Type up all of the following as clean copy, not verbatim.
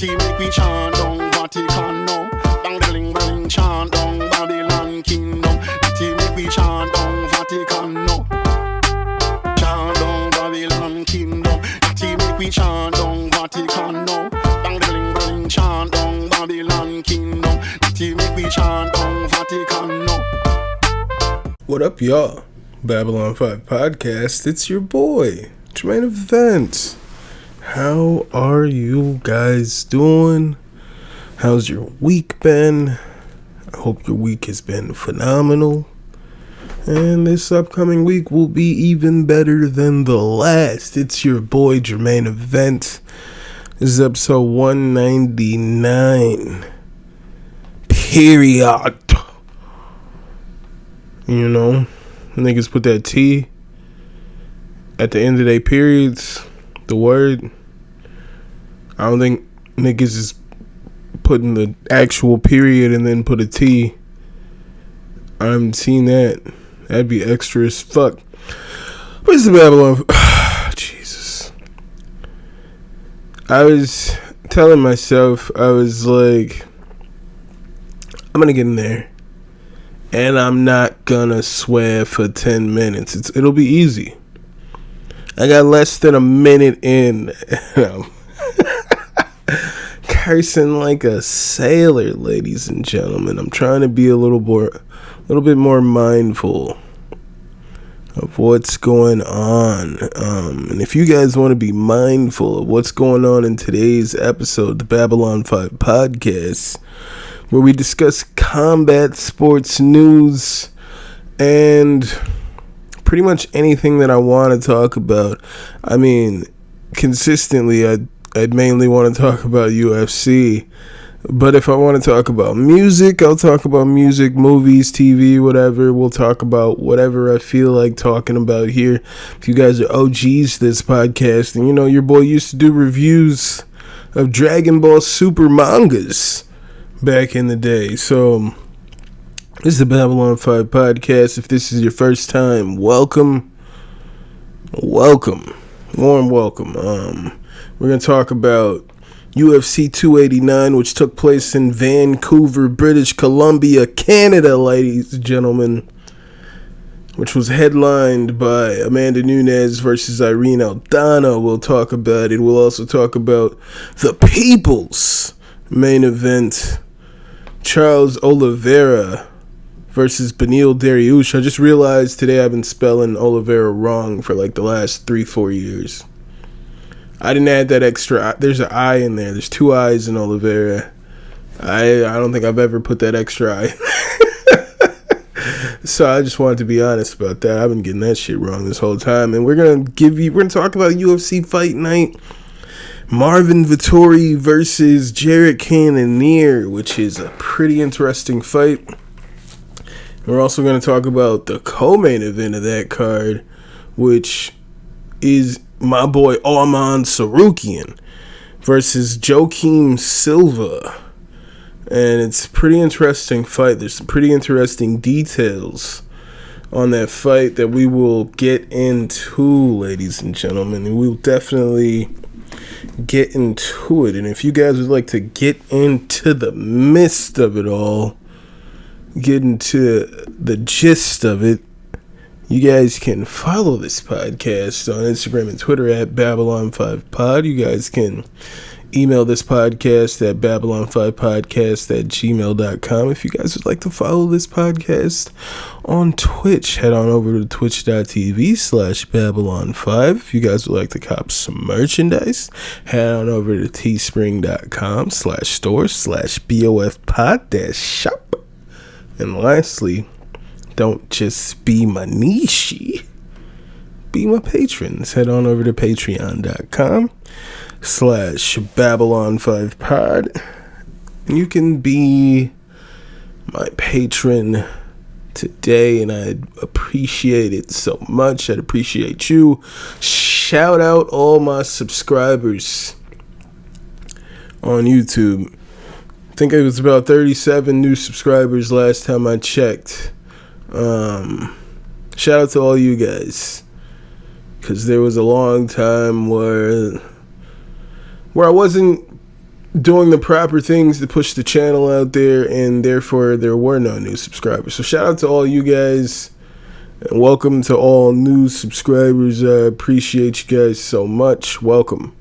Natty make we chant down Vatican now. Bang the ling bling chant down Babylon kingdom. Natty make we chant down Vatican now. Chant down Babylon kingdom. Natty make we chant down Vatican now. Bang the ling bling chant down Babylon kingdom. Natty make we chant down Vatican now. What up, y'all? Babylon 5 Podcast. It's your boy, Jermaine Event. How are you guys doing? How's your week been? I hope your week has been phenomenal. And this upcoming week will be even better than the last. It's your boy, Jermaine Event. This is episode 199. Period. You know, niggas put that T at the end of their periods, the word. I don't think niggas is putting the actual period and then put a T. I haven't seen that. That'd be extra as fuck. Where's the Babylon? Jesus. I was telling myself, I was like, I'm gonna get in there. And I'm not gonna swear for 10 minutes. It'll be easy. I got less than a minute in. Cursing like a sailor, ladies and gentlemen. I'm trying to be a little bit more mindful of what's going on. And if you guys want to be mindful of what's going on in today's episode, the Babylon 5 Podcast, where we discuss combat sports news and pretty much anything that I want to talk about. I mean, consistently, I'd mainly want to talk about UFC. But if I want to talk about music, I'll talk about music, movies, TV, whatever. We'll talk about whatever I feel like talking about here. If you guys are OGs to this podcast, and you know, your boy used to do reviews of Dragon Ball Super mangas back in the day. So this is the Babylon 5 Podcast. If this is your first time, welcome. Warm welcome. We're going to talk about UFC 289, which took place in Vancouver, British Columbia, Canada, ladies and gentlemen, which was headlined by Amanda Nunes versus Irene Aldana. We'll talk about it. We'll also talk about the People's main event, Charles Oliveira versus Beneil Dariush. I just realized today I've been spelling Oliveira wrong for like the last 3-4 years. I didn't add that extra. There's an I in there. There's 2 I's in Oliveira. I don't think I've ever put that extra I. So I just wanted to be honest about that. I've been getting that shit wrong this whole time. And we're gonna talk about UFC Fight Night. Marvin Vettori versus Cannonier, which is a pretty interesting fight. We're also going to talk about the co-main event of that card, which is my boy Arman Sarukian versus Joaquim Silva. And it's a pretty interesting fight. There's some pretty interesting details on that fight that we will get into, ladies and gentlemen. And we'll definitely get into it. And if you guys would like to get into the midst of it all, get into the gist of it, you guys can follow this podcast on Instagram and Twitter at Babylon5Pod. You guys can email this podcast at Babylon5podcast@gmail.com. If you guys would like to follow this podcast on Twitch, head on over to twitch.tv/Babylon5. If you guys would like to cop some merchandise, head on over to teespring.com/store/BOFpod-shop. And lastly, don't just be my niche, be my patrons. Head on over to patreon.com/Babylon5Pod. You can be my patron today, and I'd appreciate it so much. I'd appreciate you. Shout out all my subscribers on YouTube. I think it was about 37 new subscribers last time I checked. Shout out to all you guys, because there was a long time where I wasn't doing the proper things to push the channel out there, and therefore there were no new subscribers. So shout out to all you guys, and welcome to all new subscribers. I appreciate you guys so much. Welcome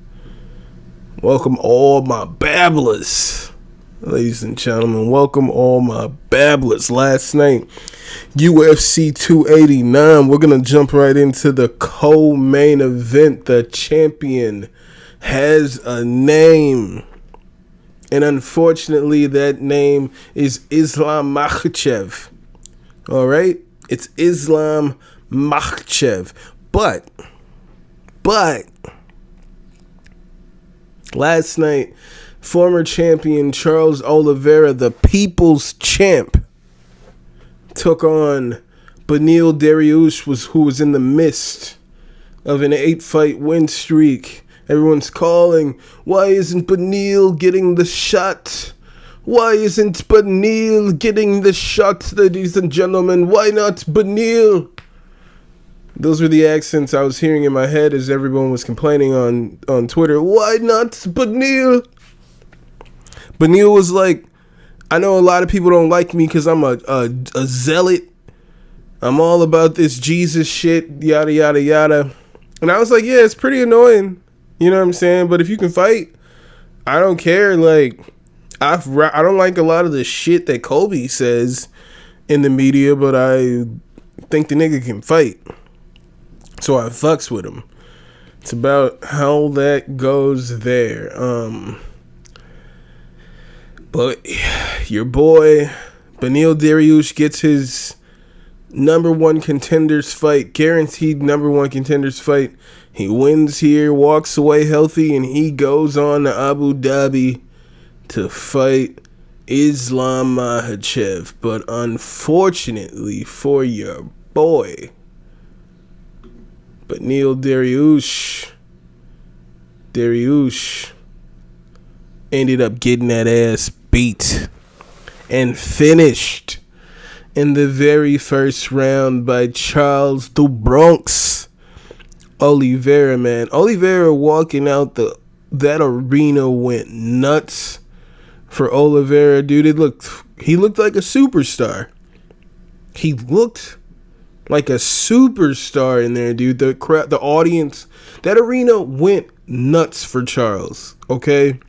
all my babblers, ladies and gentlemen. Welcome all my babblers. Last night, UFC 289. We're gonna jump right into the co-main event. The champion has a name, and unfortunately that name is Islam Makhachev. Alright? It's Islam Makhachev. But last night, former champion Charles Oliveira, the people's champ, took on Beneil Dariush, who was in the midst of an 8-fight win streak. Everyone's calling, why isn't Beneil getting the shot? Why isn't Beneil getting the shot, ladies and gentlemen? Why not Beneil? Those were the accents I was hearing in my head as everyone was complaining on Twitter. Why not Beneil? Beneil was like, I know a lot of people don't like me because I'm a zealot. I'm all about this Jesus shit, yada, yada, yada. And I was like, yeah, it's pretty annoying. You know what I'm saying? But if you can fight, I don't care. Like, I don't like a lot of the shit that Kobe says in the media, but I think the nigga can fight. So I fucks with him. It's about how that goes there. But your boy Beneil Dariush gets his number one contenders fight, guaranteed number one contenders fight. He wins here, walks away healthy, and he goes on to Abu Dhabi to fight Islam Makhachev. But unfortunately for your boy Beneil Dariush ended up getting that ass beat and finished in the very first round by Charles the Bronx Oliveira, man. Oliveira walking out that arena went nuts for Oliveira, dude. He looked like a superstar. He looked like a superstar in there, dude. The crowd, the audience, that arena went nuts for Charles, okay?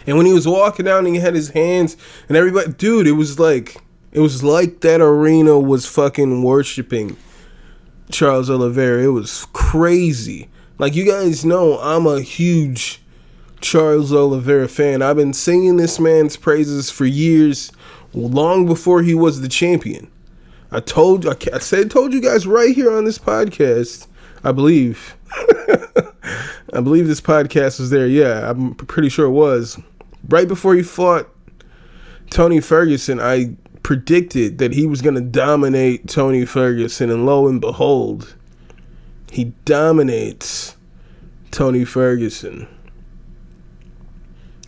And when he was walking out and he had his hands and everybody, dude, it was like that arena was fucking worshiping Charles Oliveira. It was crazy. Like, you guys know, I'm a huge Charles Oliveira fan. I've been singing this man's praises for years, long before he was the champion. I told you guys right here on this podcast, I believe. I believe this podcast was there. Yeah, I'm pretty sure it was. Right before he fought Tony Ferguson, I predicted that he was going to dominate Tony Ferguson, and lo and behold, he dominates Tony Ferguson.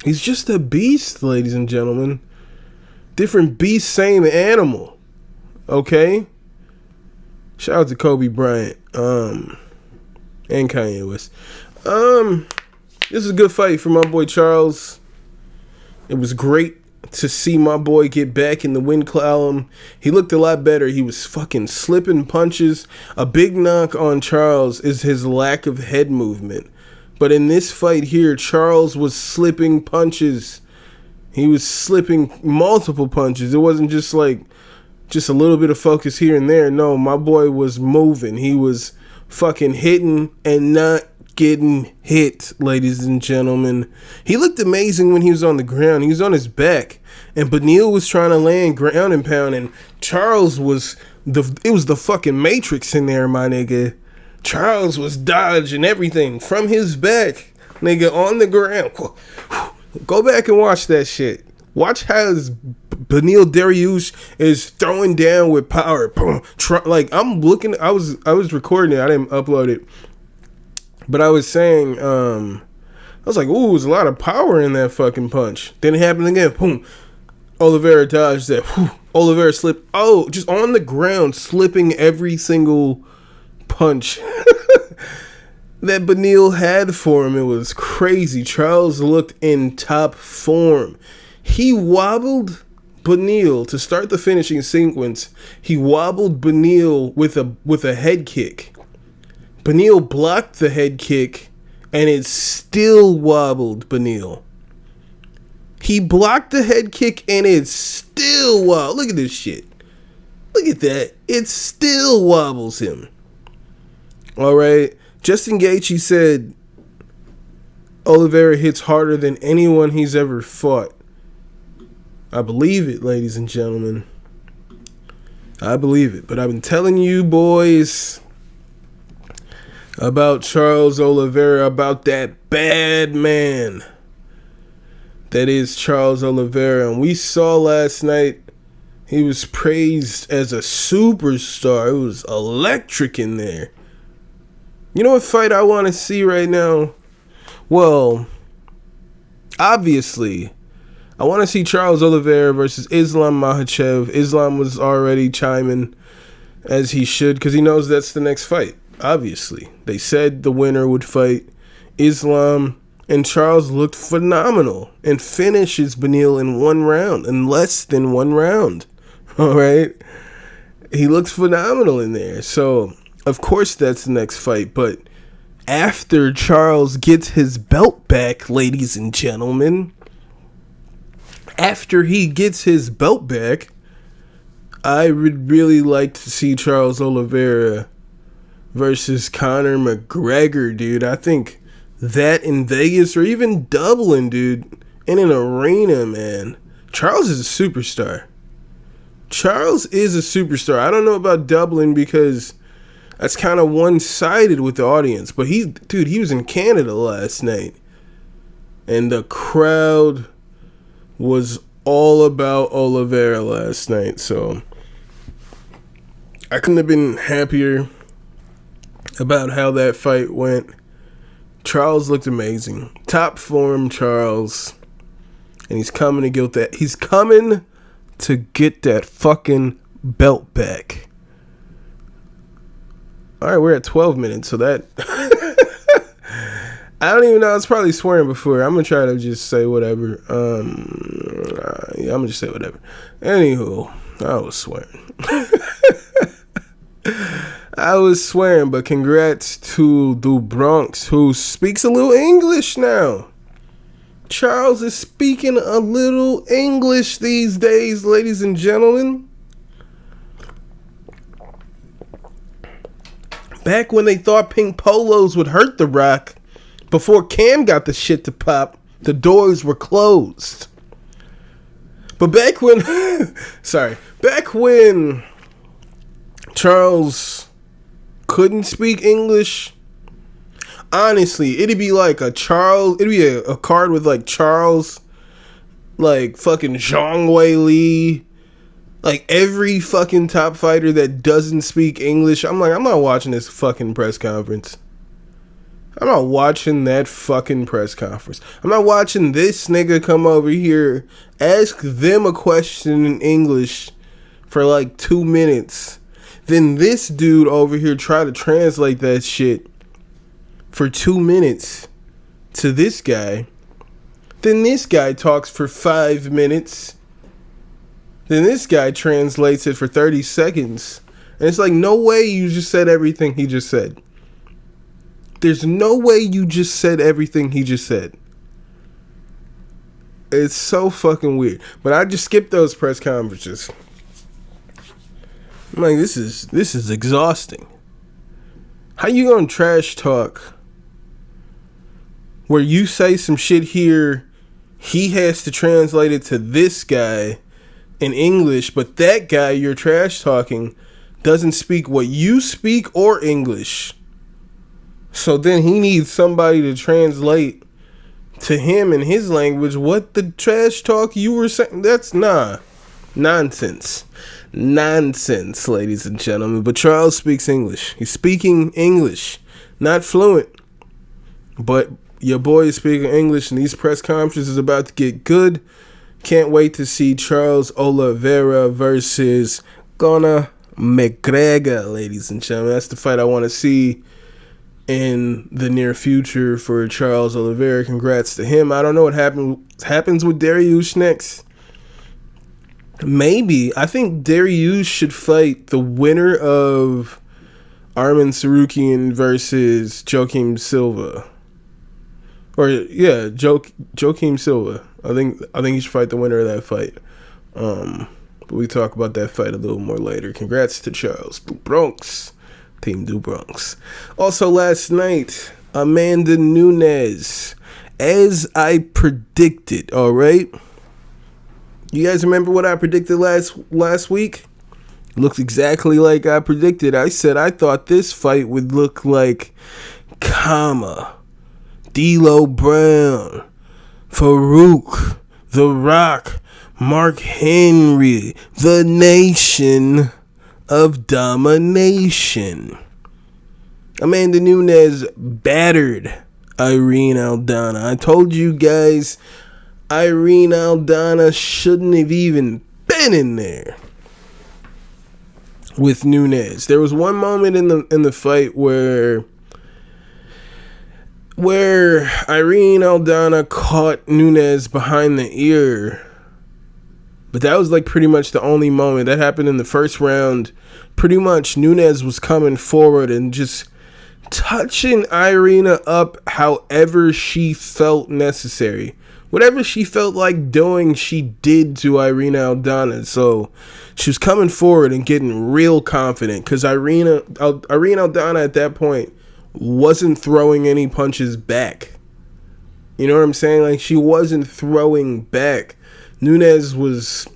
He's just a beast, ladies and gentlemen. Different beast, same animal. Okay? Shout out to Kobe Bryant and Kanye West. This is a good fight for my boy Charles. It was great to see my boy get back in the win column. He looked a lot better. He was fucking slipping punches. A big knock on Charles is his lack of head movement. But in this fight here, Charles was slipping punches. He was slipping multiple punches. It wasn't just a little bit of focus here and there. No, my boy was moving. He was fucking hitting and not getting hit, ladies and gentlemen. He looked amazing when he was on the ground. He was on his back, and Beneil was trying to land ground and pound, and Charles was it was the fucking Matrix in there, my nigga. Charles was dodging everything from his back, nigga, on the ground. Go back and watch that shit. Watch how Beneil Dariush is throwing down with power. Like, I'm looking, I was recording it. I didn't upload it. But I was saying, I was like, ooh, there's a lot of power in that fucking punch. Then it happened again. Boom. Oliveira dodged that. Oliveira slipped. Oh, just on the ground, slipping every single punch. that Beneil had for him, it was crazy. Charles looked in top form. He wobbled Beneil to start the finishing sequence. He wobbled Beneil with a head kick. Beneil blocked the head kick, and it still wobbled Beneil. He blocked the head kick, and it still wobbled. Look at this shit. Look at that. It still wobbles him. All right. Justin Gaethje said Oliveira hits harder than anyone he's ever fought. I believe it, ladies and gentlemen. I believe it. But I've been telling you boys about Charles Oliveira, about that bad man that is Charles Oliveira. And we saw last night he was praised as a superstar. It was electric in there. You know what fight I want to see right now? Well, obviously, I want to see Charles Oliveira versus Islam Makhachev. Islam was already chiming as he should because he knows that's the next fight. Obviously, they said the winner would fight Islam, and Charles looked phenomenal and finishes Beneil in 1 round, in less than 1 round. All right, he looks phenomenal in there. So, of course, that's the next fight. But after Charles gets his belt back, ladies and gentlemen, after he gets his belt back, I would really like to see Charles Oliveira versus Conor McGregor, dude. I think that in Vegas or even Dublin, dude, in an arena, man. Charles is a superstar. Charles is a superstar. I don't know about Dublin because that's kind of one-sided with the audience. But he was in Canada last night. And the crowd was all about Oliveira last night. So I couldn't have been happier about how that fight went. Charles looked amazing. Top form, Charles. And he's coming to get that. He's coming to get that fucking belt back. All right, we're at 12 minutes, so that I don't even know. I was probably swearing before. I'm gonna try to just say whatever. Yeah, I'm gonna just say whatever. Anywho, I was swearing. I was swearing, but congrats to the Bronx, who speaks a little English now. Charles is speaking a little English these days, ladies and gentlemen. Back when they thought pink polos would hurt The Rock, before Cam got the shit to pop, the doors were closed. But back when, back when Charles couldn't speak English, honestly, it'd be like a card with like Charles, like fucking Zhang Wei Li, like every fucking top fighter that doesn't speak English. I'm like, I'm not watching this fucking press conference. I'm not watching that fucking press conference. I'm not watching this nigga come over here, ask them a question in English for like 2 minutes. Then this dude over here try to translate that shit for 2 minutes to this guy. Then this guy talks for 5 minutes. Then this guy translates it for 30 seconds. And it's like, no way you just said everything he just said. There's no way you just said everything he just said. It's so fucking weird. But I just skipped those press conferences. I'm like, this is exhausting. How you gonna trash talk where you say some shit here, he has to translate it to this guy in English, but that guy you're trash talking doesn't speak what you speak or English. So then he needs somebody to translate to him in his language what the trash talk you were saying. That's nonsense. Nonsense, ladies and gentlemen. But Charles speaks English. He's speaking English. Not fluent. But your boy is speaking English, and these press conferences is about to get good. Can't wait to see Charles Oliveira versus Conor McGregor, ladies and gentlemen. That's the fight I want to see. in the near future for Charles Oliveira. Congrats to him. I don't know what happens with Dariush next. Maybe. I think Dariush should fight the winner of Arman Sarukian versus Joaquim Silva. Joaquim Silva. I think he should fight the winner of that fight. But we talk about that fight a little more later. Congrats to Charles Du Bronx. Team Du Bronx. Also last night, Amanda Nunes. As I predicted, alright? You guys remember what I predicted last week? Looks exactly like I predicted. I said I thought this fight would look like Kama, D'Lo Brown, Farouk, The Rock, Mark Henry, the Nation of Domination. Amanda Nunes battered Irene Aldana. I told you guys Irene Aldana shouldn't have even been in there with Nunes. There was one moment in the fight where Irene Aldana caught Nunes behind the ear. But that was like pretty much the only moment. That happened in the first round. Pretty much Nunes was coming forward and just touching Irina up however she felt necessary. Whatever she felt like doing, she did to Irina Aldana. So she was coming forward and getting real confident because Irina Aldana at that point wasn't throwing any punches back. You know what I'm saying? Like, she wasn't throwing back. Nunes was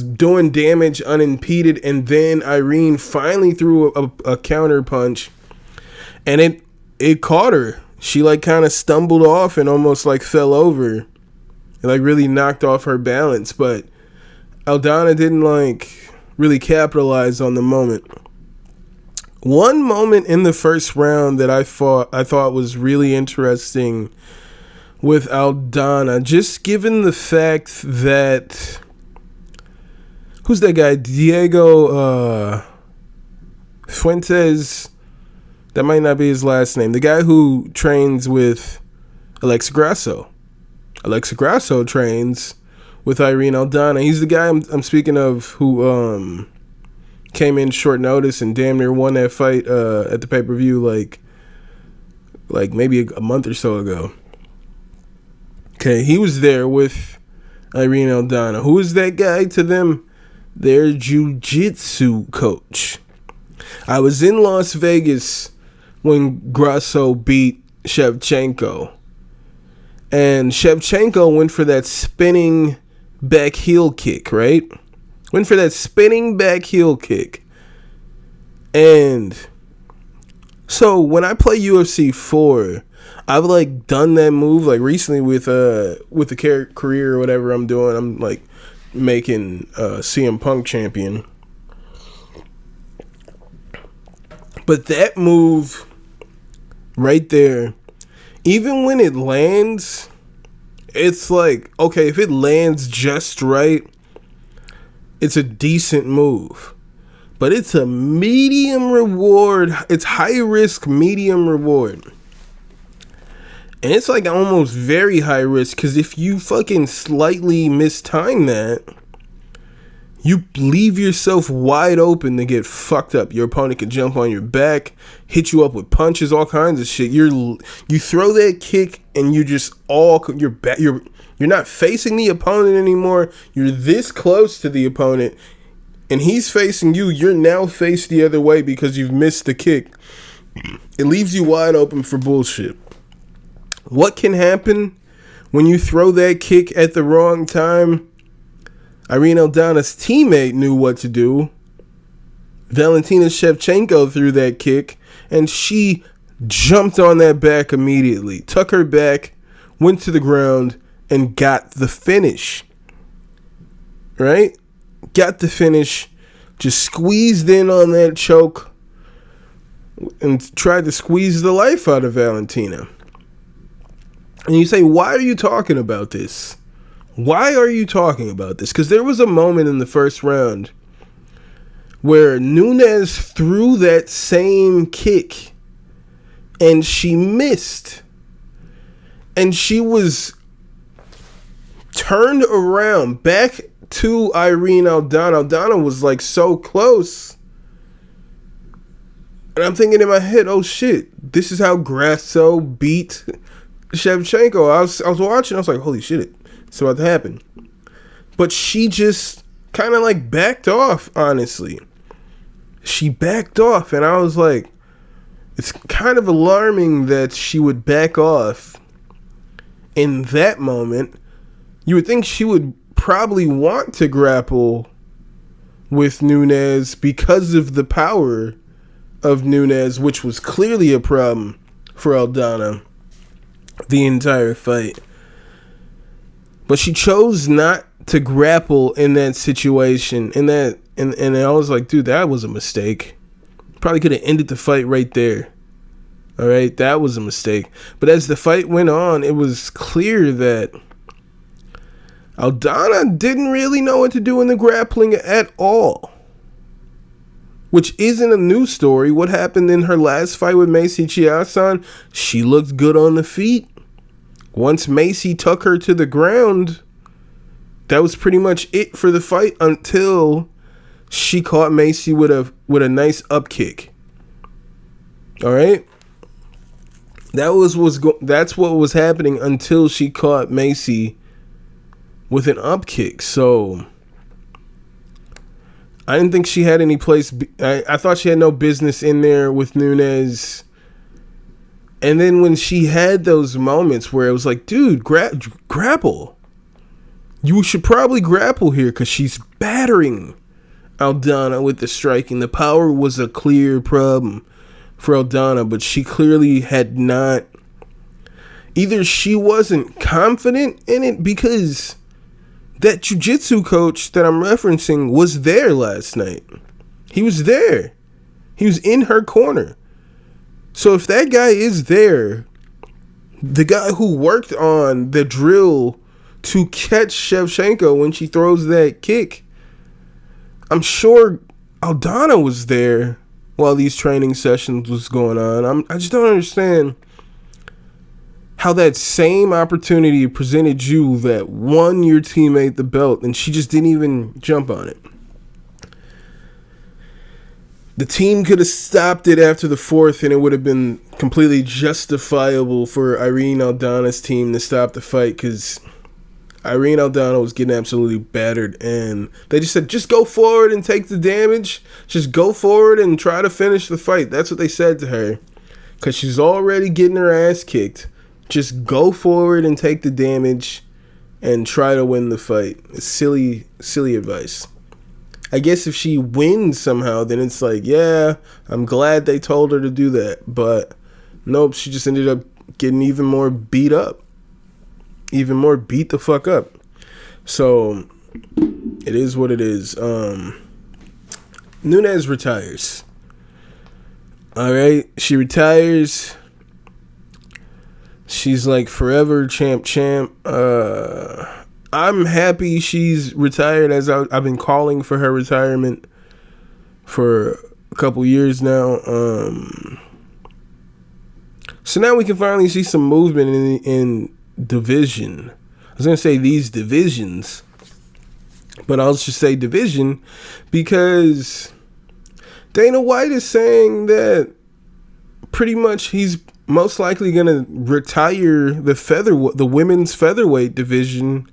doing damage unimpeded, and then Irene finally threw a counter punch, and it caught her. She like kind of stumbled off and almost like fell over. It like really knocked off her balance, but Aldana didn't like really capitalize on the moment. One moment in the first round that I thought was really interesting with Aldana, just given the fact that who's that guy? Diego Fuentes. That might not be his last name. The guy who trains with Alexa Grasso. Alexa Grasso trains with Irene Aldana. He's the guy I'm speaking of who came in short notice and damn near won that fight at the pay-per-view like maybe a month or so ago. Okay, he was there with Irene Aldana. Who is that guy to them? Their jiu-jitsu coach. I was in Las Vegas when Grasso beat Shevchenko. And Shevchenko went for that spinning back heel kick, right? Went for that spinning back heel kick. And so when I play UFC 4, I've like done that move like recently with the career or whatever I'm doing. I'm like making CM Punk champion. But that move right there, even when it lands, it's like, okay, if it lands just right, it's a decent move. But it's a medium reward. It's high risk, medium reward. And it's like almost very high risk, because if you fucking slightly mistime that, you leave yourself wide open to get fucked up. Your opponent can jump on your back, hit you up with punches, all kinds of shit. You throw that kick and you're not facing the opponent anymore. You're this close to the opponent and he's facing you. You're now faced the other way because you've missed the kick. It leaves you wide open for bullshit. What can happen when you throw that kick at the wrong time? Irene Aldana's teammate knew what to do. Valentina Shevchenko threw that kick, and she jumped on that back immediately. Took her back, went to the ground, and got the finish. Right? Got the finish. Just squeezed in on that choke and tried to squeeze the life out of Valentina. And you say, why are you talking about this? Why are you talking about this? Because there was a moment in the first round where Nunes threw that same kick and she missed. And she was turned around back to Irene Aldana. Aldana was like so close. And I'm thinking in my head, oh shit, this is how Grasso beat Shevchenko. I was watching, I was like, holy shit, it's about to happen. But she just kind of like backed off, honestly. She backed off, and I was like, it's kind of alarming that she would back off in that moment. You would think she would probably want to grapple with Nunes because of the power of Nunes, which was clearly a problem for Aldana the entire fight. But she chose not to grapple in that situation. And I was like, dude, that was a mistake. Probably could have ended the fight right there. All right, that was a mistake. But as the fight went on, it was clear that Aldana didn't really know what to do in the grappling at all. Which isn't a new story. What happened in her last fight with Macy Chiasson, she looked good on the feet. Once Macy took her to the ground, that was pretty much it for the fight until she caught Macy with a nice up kick. All right? That's what was happening until she caught Macy with an up kick. So I didn't think she had any place. I thought she had no business in there with Nunes. And then when she had those moments where it was like, dude, grapple. You should probably grapple here because she's battering Aldana with the striking. The power was a clear problem for Aldana, but she clearly had not. Either she wasn't confident in it, because that jiu-jitsu coach that I'm referencing was there last night. He was there. He was in her corner. So if that guy is there, the guy who worked on the drill to catch Shevchenko when she throws that kick, I'm sure Aldana was there while these training sessions was going on. I just don't understand how that same opportunity presented you that won your teammate the belt, and she just didn't even jump on it. The team could have stopped it after the fourth, and it would have been completely justifiable for Irene Aldana's team to stop the fight, because Irene Aldana was getting absolutely battered, and they just said, just go forward and take the damage. Just go forward and try to finish the fight. That's what they said to her, because she's already getting her ass kicked. Just go forward and take the damage and try to win the fight. It's silly advice. I guess if she wins somehow, then it's like, yeah, I'm glad they told her to do that. But nope, she just ended up getting even more beat up. Even more beat the fuck up. So it is what it is. Nunes retires. Alright, she retires. She's like forever champ. I'm happy she's retired, as I've been calling for her retirement for a couple years now. So now we can finally see some movement in division. I was going to say these divisions, but I'll just say division, because Dana White is saying that pretty much he's most likely going to retire the women's featherweight division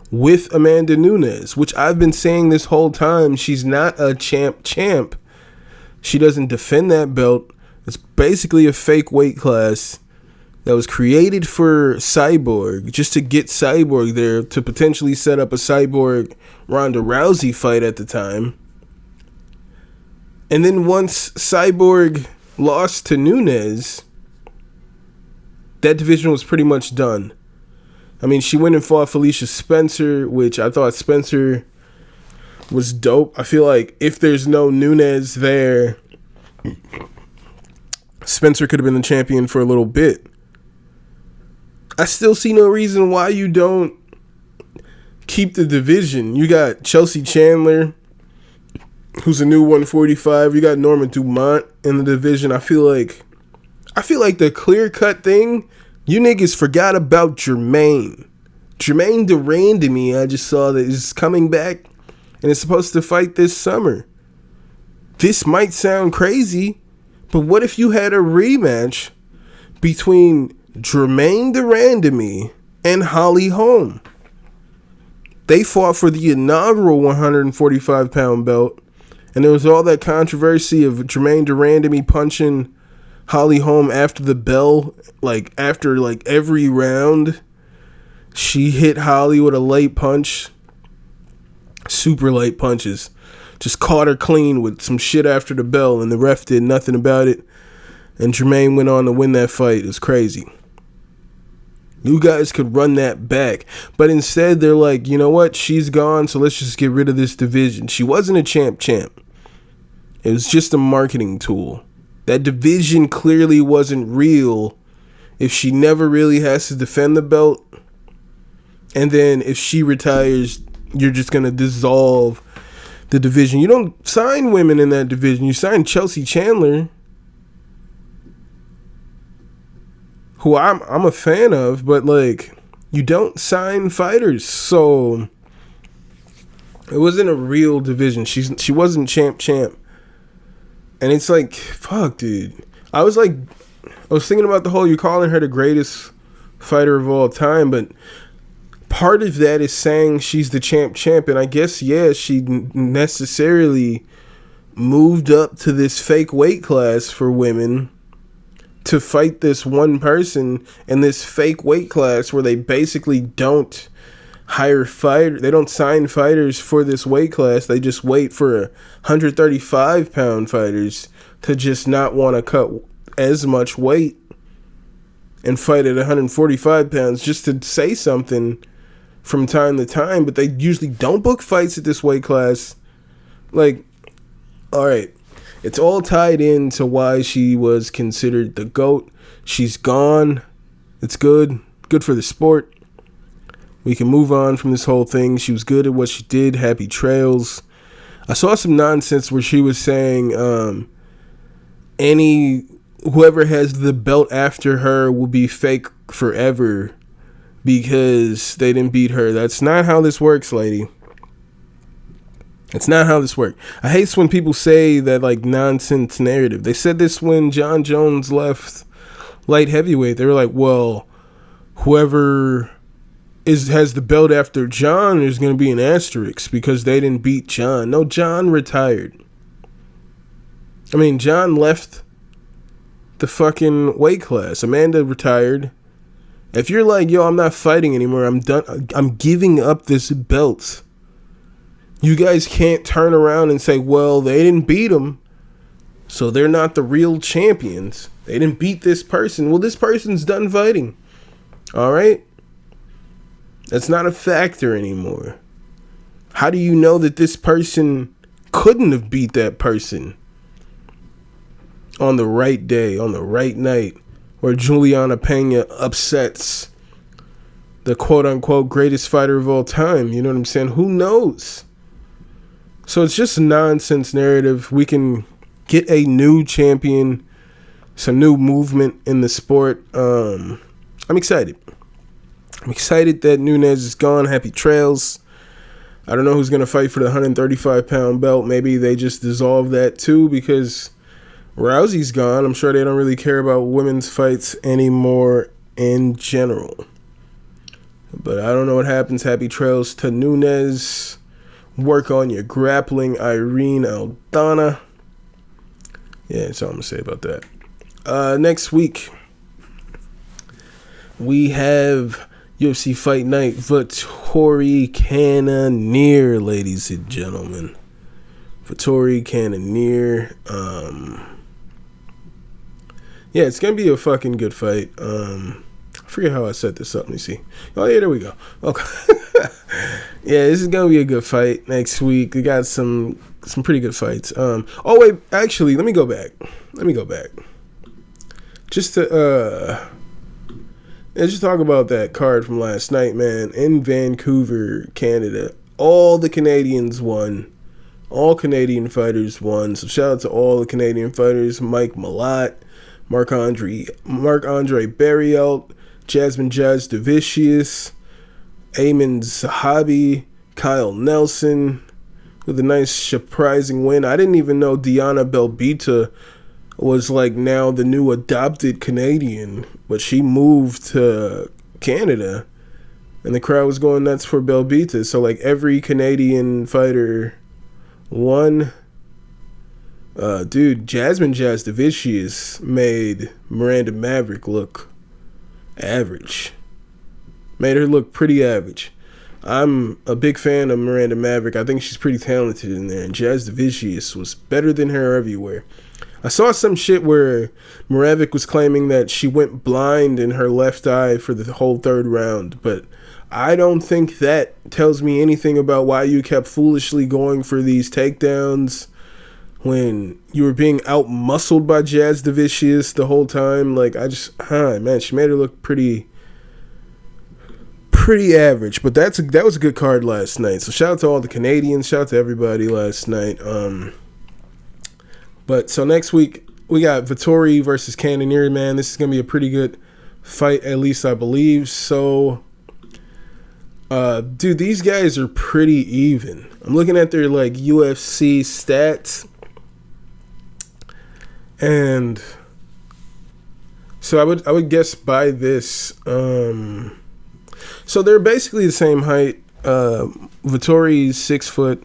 with Amanda Nunes, which I've been saying this whole time. She's not a champ. She doesn't defend that belt. It's basically a fake weight class that was created for Cyborg, just to get Cyborg there, to potentially set up a Cyborg Ronda Rousey fight at the time. And then once Cyborg lost to Nunes, that division was pretty much done. I mean, she went and fought Felicia Spencer, which I thought Spencer was dope. I feel like if there's no Nunes there, Spencer could have been the champion for a little bit. I still see no reason why you don't keep the division. You got Chelsea Chandler, who's a new 145. You got Norma Dumont in the division. I feel like I feel like the clear-cut thing, you niggas forgot about Jermaine. Jermaine Durandamy, I just saw that is coming back and is supposed to fight this summer. This might sound crazy, but what if you had a rematch between Jermaine Durandamy and Holly Holm? They fought for the inaugural 145-pound belt, and there was all that controversy of Jermaine Durandamy punching Holly Holm after the bell, after every round. She hit Holly with a late punch. Super late punches. Just caught her clean with some shit after the bell, and the ref did nothing about it. And Jermaine went on to win that fight. It was crazy. You guys could run that back. But instead, they're like, you know what? She's gone, so let's just get rid of this division. She wasn't a champ. It was just a marketing tool. That division clearly wasn't real if she never really has to defend the belt. And then if she retires, you're just going to dissolve the division. You don't sign women in that division. You sign Chelsea Chandler, who I'm a fan of, but you don't sign fighters. So it wasn't a real division. She wasn't champ. And it's like, fuck, dude. I was thinking about the whole, you're calling her the greatest fighter of all time, but part of that is saying she's the champ. And I guess, yeah, she necessarily moved up to this fake weight class for women to fight this one person in this fake weight class where they basically don't hire fighters. They don't sign fighters for this weight class. They just wait for 135-pound fighters to just not want to cut as much weight and fight at 145 pounds just to say something from time to time. But they usually don't book fights at this weight class. All right. It's all tied into why she was considered the GOAT. She's gone. It's good. Good for the sport. We can move on from this whole thing. She was good at what she did. Happy trails. I saw some nonsense where she was saying whoever has the belt after her will be fake forever because they didn't beat her. That's not how this works, lady. It's not how this works. I hate when people say that nonsense narrative. They said this when John Jones left light heavyweight. They were like, well, whoever has the belt after John is going to be an asterisk because they didn't beat John. No, John retired. I mean, John left the fucking weight class. Amanda retired. If you're like, yo, I'm not fighting anymore, I'm done, I'm giving up this belt, you guys can't turn around and say, well, they didn't beat them, so they're not the real champions. They didn't beat this person. Well, this person's done fighting. All right? That's not a factor anymore. How do you know that this person couldn't have beat that person on the right day, on the right night, where Juliana Pena upsets the quote-unquote greatest fighter of all time? You know what I'm saying? Who knows? So it's just a nonsense narrative. We can get a new champion, some new movement in the sport. I'm excited. I'm excited that Nunes is gone. Happy trails. I don't know who's going to fight for the 135-pound belt. Maybe they just dissolve that too because Rousey's gone. I'm sure they don't really care about women's fights anymore in general. But I don't know what happens. Happy trails to Nunes. Work on your grappling, Irene Aldana. Yeah, that's all I'm going to say about that. Next week, we have UFC Fight Night Vettori Cannonier, ladies and gentlemen. Vettori Cannonier. Yeah, it's going to be a fucking good fight. I forget how I set this up. Let me see. Oh, yeah, there we go. Okay. Yeah, this is going to be a good fight next week. We got some pretty good fights. Oh, wait. Actually, let me go back. Just to just talk about that card from last night, man. In Vancouver, Canada. All the Canadians won. All Canadian fighters won. So shout out to all the Canadian fighters. Mike Malott, Marc-Andre Barriault, Jasmine Jazz DeVicious, Eamon Zahabi, Kyle Nelson with a nice surprising win. I didn't even know Diana Belbita was like now the new adopted Canadian, but she moved to Canada and the crowd was going nuts for Belbita. So like every Canadian fighter won. Dude, Jasmine Jazz DeVicious made Miranda Maverick look average. Made her look pretty average. I'm a big fan of Miranda Maverick. I think she's pretty talented in there. And Jazz DeVicious was better than her everywhere. I saw some shit where Maverick was claiming that she went blind in her left eye for the whole third round. But I don't think that tells me anything about why you kept foolishly going for these takedowns when you were being out-muscled by Jazz DeVicious the whole time. Like, man, she made her look pretty average. But that was a good card last night. So shout out to all the Canadians. Shout out to everybody last night. But so next week, we got Vettori versus Cannonier, man. This is going to be a pretty good fight, at least I believe. So, dude, these guys are pretty even. I'm looking at their, like, UFC stats. And so I would guess by this, so they're basically the same height. Vettori's 6 foot,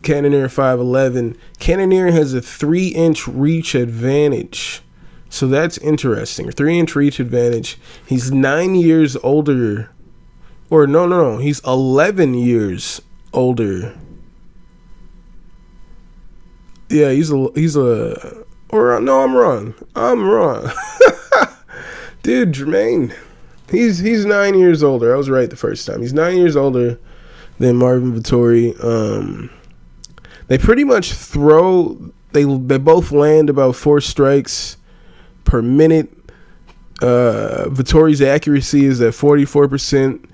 Cannonier 5'11". Cannonier has a 3-inch reach advantage, so that's interesting. 3-inch reach advantage. He's 9 years older, or no, he's 11 years older. Yeah, he's a. Or no, I'm wrong. Dude, Jermaine. He's 9 years older. I was right the first time. He's 9 years older than Marvin Vettori. They pretty much throw. They both land about 4 strikes per minute. Vettori's accuracy is at 44%.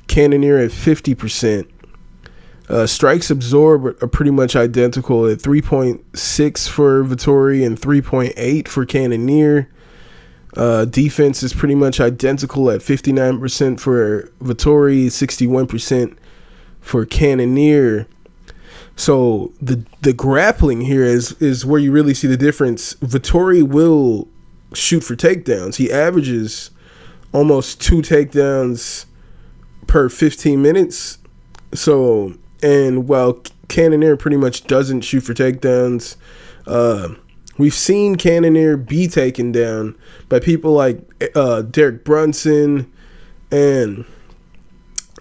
Cannonier at 50%. Strikes absorbed are pretty much identical at 3.6 for Vettori and 3.8 for Cannonier. Defense is pretty much identical at 59% for Vettori, 61% for Cannonier. So the grappling here is where you really see the difference. Vettori will shoot for takedowns. He averages almost 2 takedowns per 15 minutes. So, and while Cannonier pretty much doesn't shoot for takedowns, we've seen Cannonier be taken down by people like Derek Brunson. And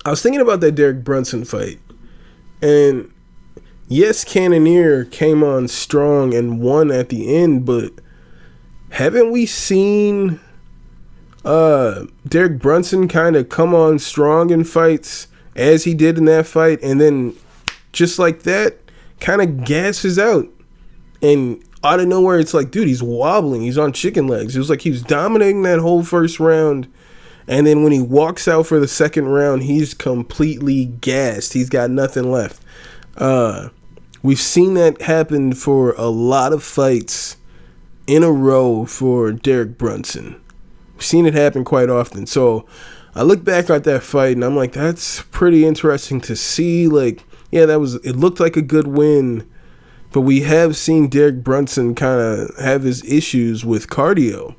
I was thinking about that Derek Brunson fight. And yes, Cannonier came on strong and won at the end, but haven't we seen Derek Brunson kind of come on strong in fights as he did in that fight, and then just like that, kind of gasses out? And out of nowhere, it's like, dude, he's wobbling. He's on chicken legs. It was like he was dominating that whole first round, and then when he walks out for the second round, he's completely gassed. He's got nothing left. We've seen that happen for a lot of fights in a row for Derek Brunson. We've seen it happen quite often. So I look back at that fight and I'm like, that's pretty interesting to see. Like, yeah, it looked like a good win, but we have seen Derek Brunson kind of have his issues with cardio.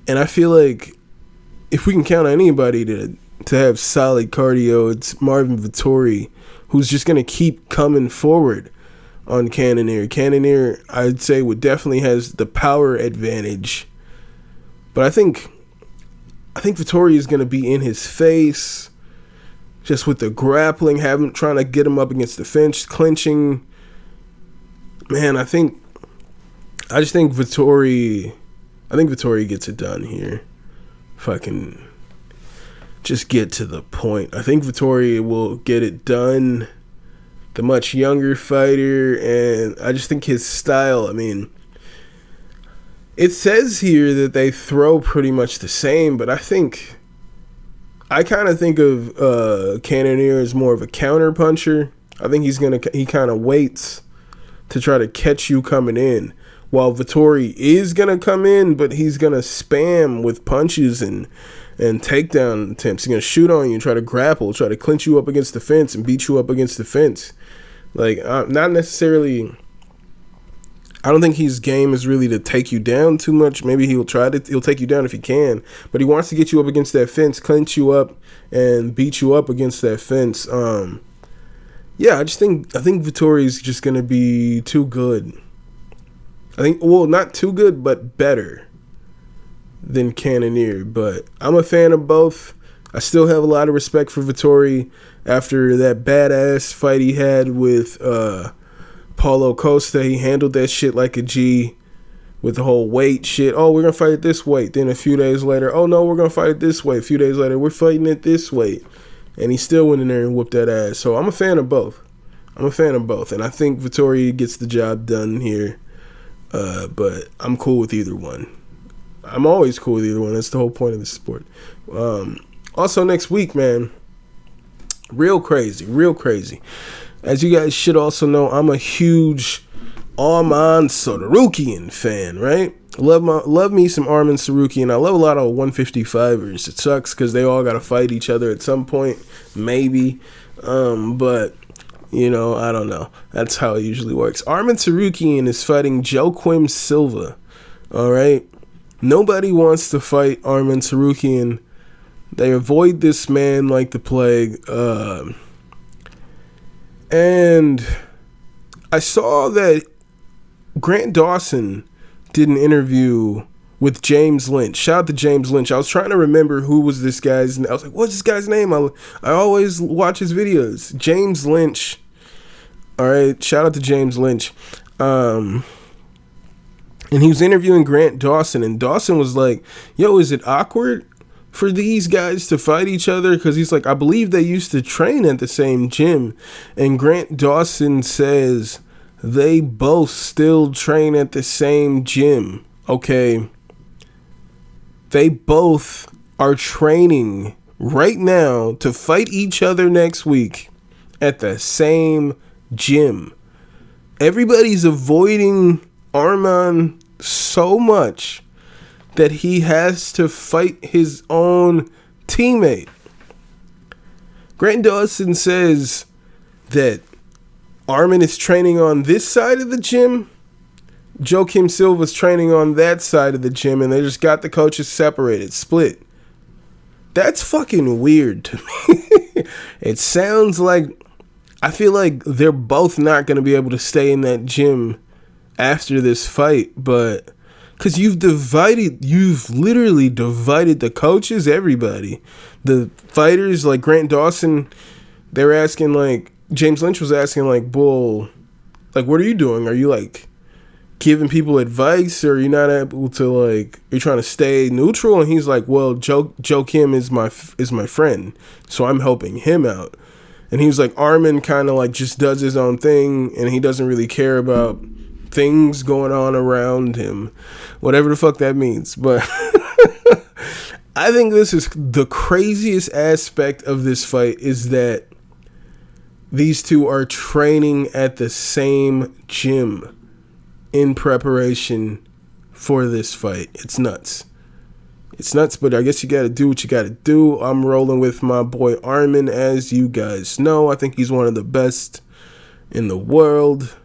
And I feel like if we can count on anybody to have solid cardio, it's Marvin Vettori, who's just going to keep coming forward on Cannonier. Cannonier, I'd say, definitely has the power advantage. But I think Vettori is going to be in his face, just with the grappling, trying to get him up against the fence, clinching. Man, I think Vettori gets it done here. If I can just get to the point, I think Vettori will get it done. The much younger fighter, and I just think his style, I mean, it says here that they throw pretty much the same, but I kind of think of Cannonier as more of a counter puncher. I think he kind of waits to try to catch you coming in, while Vettori is going to come in, but he's going to spam with punches and takedown attempts. He's going to shoot on you, try to grapple, try to clinch you up against the fence and beat you up against the fence. Like, not necessarily... I don't think his game is really to take you down too much. Maybe he'll take you down if he can, but he wants to get you up against that fence, clinch you up, and beat you up against that fence. Yeah, I think Vettori's just gonna be too good. Not too good, but better than Cannonier. But I'm a fan of both. I still have a lot of respect for Vettori after that badass fight he had with Paulo Costa. He handled that shit like a G with the whole weight shit. Oh, we're going to fight at this weight. Then a few days later, oh no, we're going to fight it this way. A few days later, we're fighting at this weight. And he still went in there and whooped that ass. So I'm a fan of both. And I think Vettori gets the job done here. But I'm cool with either one. I'm always cool with either one. That's the whole point of the sport. Also next week, man, real crazy. As you guys should also know, I'm a huge Arman Tsarukyan fan, right? Love me some Arman Tsarukyan. I love a lot of 155ers. It sucks because they all got to fight each other at some point, maybe. But, I don't know. That's how it usually works. Arman Tsarukyan is fighting Joaquim Silva, all right? Nobody wants to fight Arman Tsarukyan. They avoid this man like the plague. And I saw that Grant Dawson did an interview with James Lynch. Shout out to James Lynch. I was trying to remember who was this guy's name. I was like, what's this guy's name? I always watch his videos. James Lynch. All right. Shout out to James Lynch. And he was interviewing Grant Dawson. And Dawson was like, yo, is it awkward for these guys to fight each other? Because he's like, I believe they used to train at the same gym. And Grant Dawson says they both still train at the same gym. Okay. They both are training right now to fight each other next week at the same gym. Everybody's avoiding Arman so much that he has to fight his own teammate. Grant Dawson says that Arman is training on this side of the gym, Joaquim Silva's training on that side of the gym, and they just got the coaches separated, split. That's fucking weird to me. It sounds like, I feel like they're both not going to be able to stay in that gym after this fight, but because you've literally divided the coaches, everybody. The fighters, like Grant Dawson, they were asking, like, James Lynch was asking, like, bull, like, what are you doing? Are you, like, giving people advice, or are you not able to, like, are you trying to stay neutral? And he's like, well, Joaquim is my friend, so I'm helping him out. And he was like, Arman kind of, like, just does his own thing, and he doesn't really care about things going on around him, whatever the fuck that means. But I think this is the craziest aspect of this fight, is that these two are training at the same gym in preparation for this fight. It's nuts, but I guess you gotta do what you gotta do. I'm rolling with my boy Arman, as you guys know. I think he's one of the best in the world.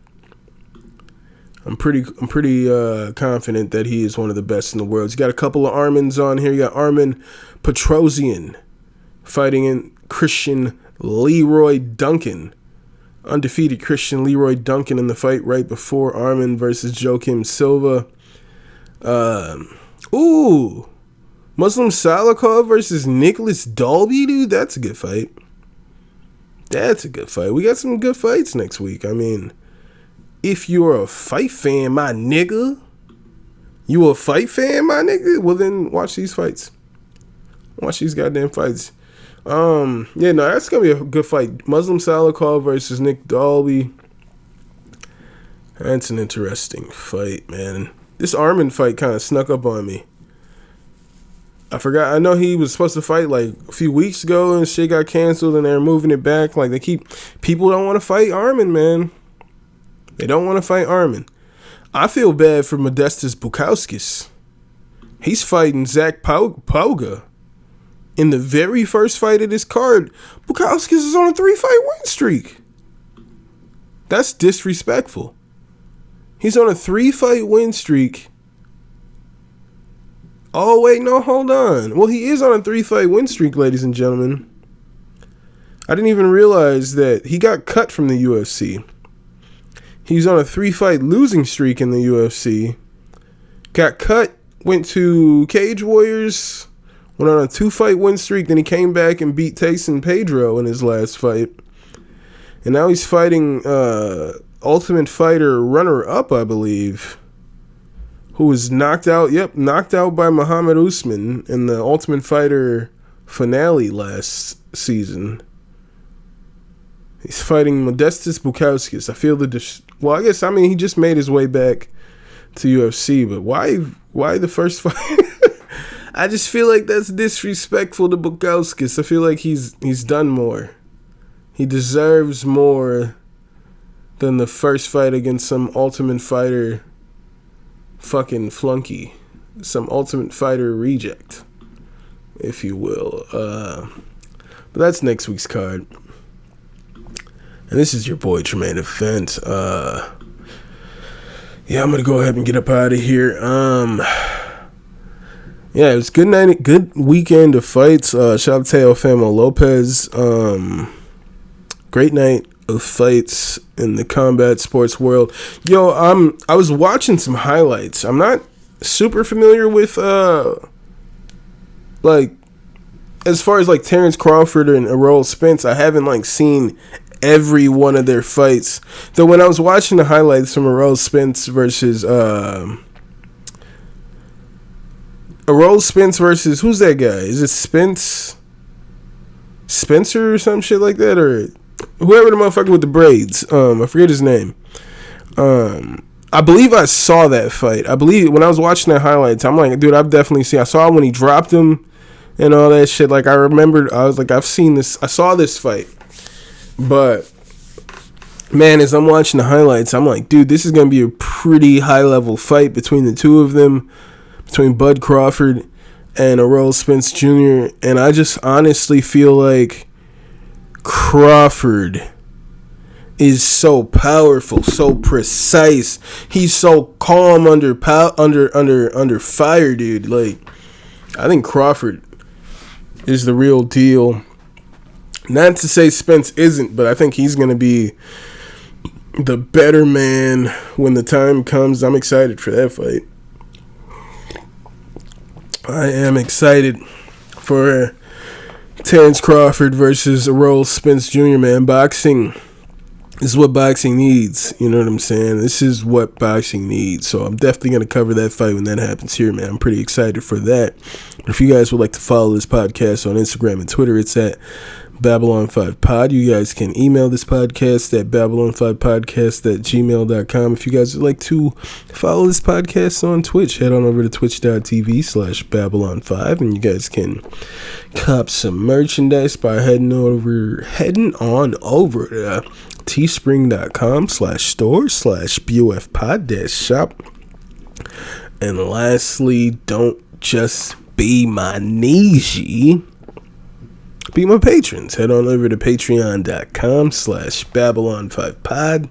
I'm pretty confident that he is one of the best in the world. You got a couple of Armans on here. You got Arman Petrosian fighting in Christian Leroy Duncan. Undefeated Christian Leroy Duncan in the fight right before Arman versus Joaquim Silva. Muslim Salikov versus Nicholas Dalby, dude. That's a good fight. We got some good fights next week. I mean, if you're a fight fan, my nigga, well then watch these fights. Watch these goddamn fights. That's gonna be a good fight. Muslim Salikov versus Nick Dalby. That's an interesting fight, man. This Arman fight kind of snuck up on me. I forgot. I know he was supposed to fight like a few weeks ago, and shit got canceled, and they're moving it back. Like, people don't want to fight Arman, man. They don't want to fight Arman. I feel bad for Modestas Bukauskas. He's fighting Zach Pauga. In the very first fight of this card, Bukauskas is on a 3-fight win streak. That's disrespectful. He's on a 3-fight win streak. Oh, wait, no, hold on. Well, he is on a 3-fight win streak, ladies and gentlemen. I didn't even realize that he got cut from the UFC. He's on a 3-fight losing streak in the UFC. Got cut, went to Cage Warriors, went on a 2-fight win streak, then he came back and beat Tyson Pedro in his last fight. And now he's fighting Ultimate Fighter runner-up, I believe, who was knocked out by Muhammad Usman in the Ultimate Fighter finale last season. He's fighting Modestas Bukauskas. I feel he just made his way back to UFC, but why the first fight? I just feel like that's disrespectful to Bukauskas. I feel like he's done more. He deserves more than the first fight against some Ultimate Fighter fucking flunky. Some Ultimate Fighter reject, if you will. But that's next week's card. And this is your boy Jermaine Event. I'm gonna go ahead and get up out of here. It was good weekend of fights. Shout out to Teofimo Lopez. Great night of fights in the combat sports world. I was watching some highlights. I'm not super familiar with as far as Terrence Crawford and Errol Spence. I haven't seen every one of their fights. Though when I was watching the highlights from Errol Spence versus who's that guy? Is it Spencer or some shit like that, or whoever the motherfucker with the braids? I forget his name. I believe I saw that fight. I believe when I was watching the highlights, I'm like, dude, I've definitely seen. I saw when he dropped him and all that shit. I remembered. I was like, I've seen this. I saw this fight. But, man, as I'm watching the highlights, I'm like, dude, this is going to be a pretty high-level fight between the two of them, between Bud Crawford and Errol Spence Jr., and I just honestly feel like Crawford is so powerful, so precise. He's so calm under fire, dude. I think Crawford is the real deal. Not to say Spence isn't, but I think he's going to be the better man when the time comes. I'm excited for that fight. I am excited for Terrence Crawford versus Errol Spence Jr., man. Boxing is what boxing needs. You know what I'm saying? This is what boxing needs. So I'm definitely going to cover that fight when that happens here, man. I'm pretty excited for that. But if you guys would like to follow this podcast on Instagram and Twitter, it's at Babylon5Pod. You guys can email this podcast at Babylon5Podcast@gmail.com. If you guys would like to follow this podcast on Twitch, head on over to twitch.tv/Babylon5, and you guys can cop some merchandise by heading on over to teespring.com/store/BOFpod-shop. And lastly, don't just be my niche. Be my patrons. Head on over to patreon.com/Babylon5Pod.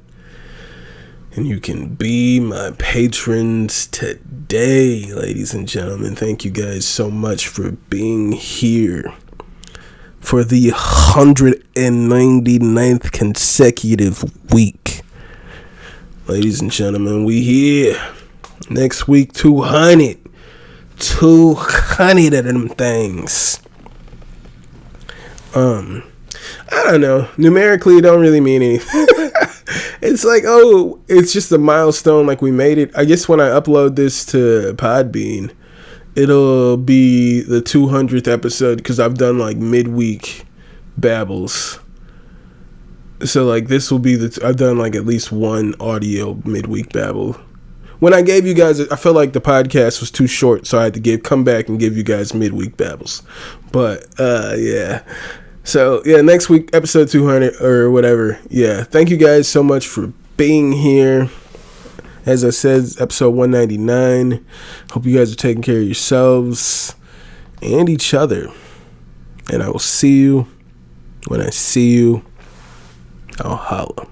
And you can be my patrons today, ladies and gentlemen. Thank you guys so much for being here for the 199th consecutive week. Ladies and gentlemen, we here. Next week, 200. 200 of them things. I don't know. Numerically, it don't really mean anything. It's it's just a milestone. We made it. I guess when I upload this to Podbean, it'll be the 200th episode because I've done midweek babbles. So this will be I've done at least one audio midweek babble. When I gave you guys, I felt like the podcast was too short, so I had to come back and give you guys midweek babbles. But yeah. So, yeah, next week, episode 200 or whatever. Yeah, thank you guys so much for being here. As I said, episode 199. Hope you guys are taking care of yourselves and each other. And I will see you when I see you. I'll holla.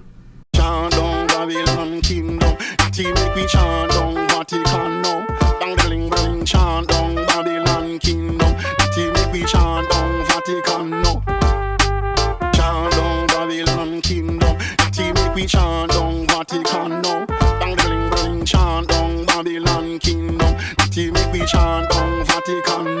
Chant down Babylon kingdom. Natty make we chant down Vatican now. Dang bling chant down Babylon kingdom. Natty make we chant down Vatican now. Chant down Babylon kingdom. Natty make we chant down Vatican now. Dang bling chant down Babylon kingdom. Natty make we chant down Vatican now.